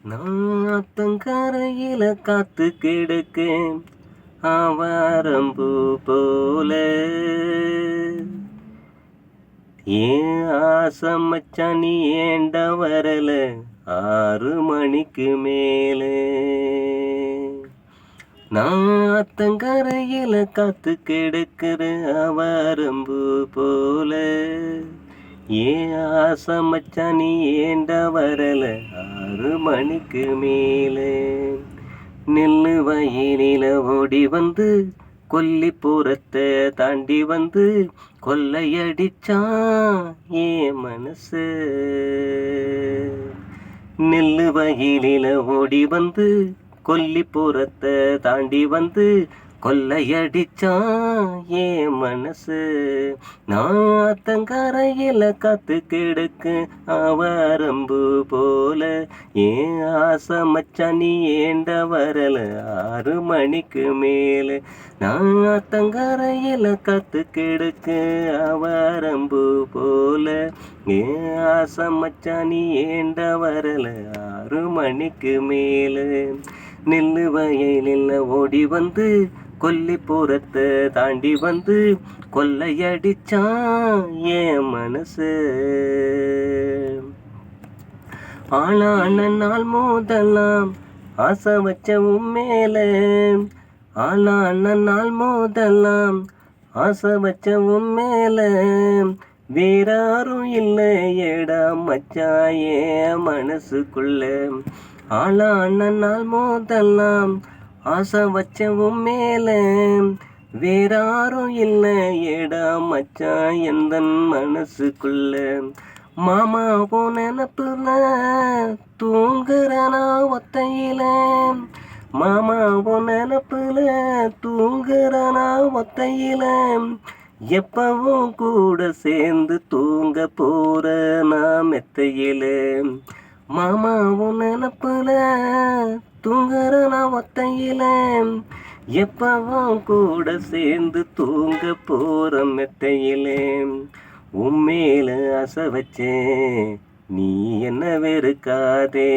நாத்தங்கரையில காத்து கிடக்கேன் ஆவாரம்பூ போல. ஏன் ஆசை மச்சான் நீ ஏண்ட வரல 6 மணிக்கு மேலே. நாத்தங்கரையில காத்து கிடக்கிற ஆவாரம்பூ போல. ஏன் ஆசை மச்சான் நீ ஏண்ட வரல 6 மணிக்கு மேலே. நெல்லு வயலில ஓடி வந்து கொல்லிப்புறத்தை தாண்டி வந்து கொள்ளையடிச்சான் ஏன் மனசு. நெல்லு வயலில ஓடி வந்து கொல்லிப்புறத்தை தாண்டி வந்து கொள்ளையடிச்சான் ஏன் மனசு. நாத்தங்கரையில காத்து கிடக்கு ஆவாரம்பூ போல. ஏன் ஆசை மச்சான் நீ ஏண்ட வரல 6 மணிக்கு மேலே. நாத்தங்கரையில காத்து கிடக்கு ஆவாரம்பூ போல. ஏன் ஆசை மச்சான் நீ ஏண்ட வரல 6 மணிக்கு மேலே. நெல்லு வயலில் ஓடி வந்து கொல்லிப்புறத்தை தாண்டி வந்து கொள்ளையடிச்சான் என் மனசு. ஆளான நாள் மோதலாம் ஆசை வச்ச உம்மேல. ஆளான நாள் மோதலாம் ஆசை வச்ச உம்மேல. வேறாரும் இல்லை ஏடா மச்சான் என் மனசுக்குள்ள. ஆளான நாள் மோதலாம் ஆசை வச்சவும் மேல. வேறாரும் இல்லை ஏடா மச்சான் எந்த மனசுக்குள்ள. மாமா போ நினப்புல தூங்குறனா ஒத்தையில. மாமா போ நினப்புல தூங்குறனா ஒத்தையில. எப்பவும் கூட சேர்ந்து தூங்க போற நான் மெத்தையில. மாமா உன் நினப்புல தூங்குறனா ஒத்தையில. எப்பவும் கூட சேர்ந்து தூங்க போற மெத்தையிலே. உம்மேல ஆசை வச்சேன் நீ என்ன வெறுக்காதே.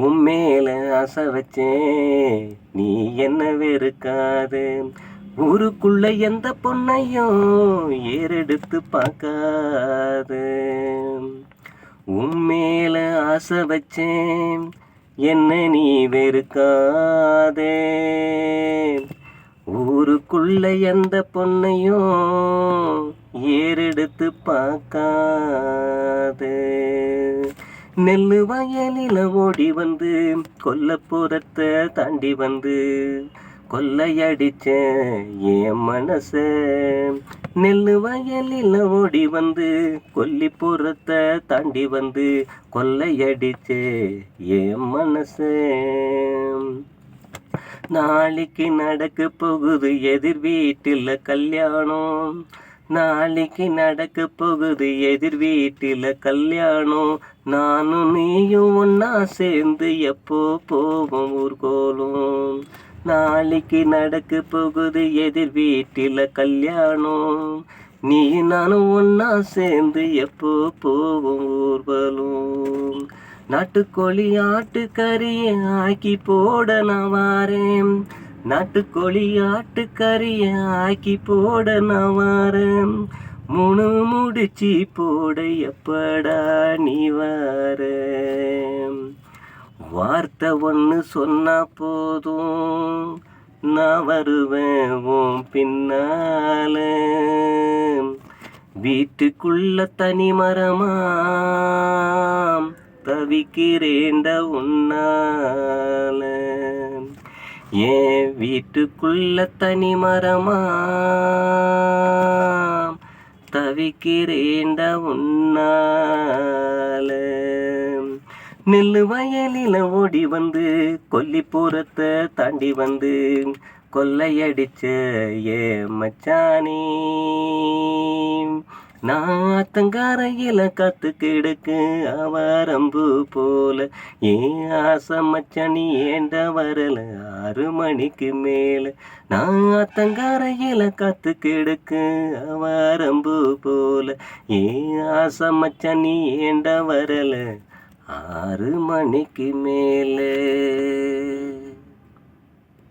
உம்மேல ஆசை வச்சேன் நீ என்ன வெறுக்காதே. ஊருக்குள்ள எந்த பொண்ணையும் ஏறெடுத்து பார்க்காத. உம்மேல ஆசை வச்சேன் என்ன நீ வெறுக்காதே. ஊருக்குள்ள எந்த பொண்ணையும் ஏறெடுத்து பார்க்காதே. நெல்லு வயலில ஓடி வந்து கொல்லப்புறத்தை தாண்டி வந்து கொள்ளையடிச்ச என் மனச. நெல்லு வயலில் ஓடி வந்து கொல்லிப்புறத்தை தாண்டி வந்து கொள்ளையடிச்ச என் மனச. நாளைக்கு நடக்க போகுது எதிர் வீட்டில் கல்யாணம். நாளைக்கு நடக்க போகுது எதிர் வீட்டில் கல்யாணம். நானும் நீயும் ஒன்னா சேர்ந்து எப்போ போவோம் ஊர்கோலம். நாளைக்கு நடக்க போகுது எதிர் வீட்டில் கல்யாணம். நீ நானும் ஒன்னா சேர்ந்து எப்போ போவோம் ஊர்வலம். நாட்டுக்கோழி ஆட்டுக்கறியை ஆக்கி போட நான் வாரேன். நாட்டுக்கோழி ஆட்டுக்கறியை ஆக்கி போட நான் வாரேன். 3 முடிச்சு போட எப்படா நீ வார. வார்த்தை ஒன்று சொன்னா போதும் நான் வருவேன் உன் பின்னால. வீட்டுக்குள்ள தனி மரமாம் தவிக்கிறேண்ட உன்னால. ஏன் வீட்டுக்குள்ள தனி மரமாம் தவிக்கிறேண்ட உன்னால. நெல்லு வயலில ஓடி வந்து கொல்லிப்புறத்தை தாண்டி வந்து கொள்ளையடிச்ச ஏ மச்சானே. நாத்தங்கரையில காத்து கிடக்கு ஆவாரம்பூ போல. ஏன் ஆசை மச்சான் நீ ஏண்ட வரல 6 மணிக்கு மேல. நாத்தங்கரையில காத்து கிடக்கு ஆவாரம்பூ போல. ஏன் ஆசை மச்சான் நீ ஏண்ட வரல 6 மணிக்கு மேலே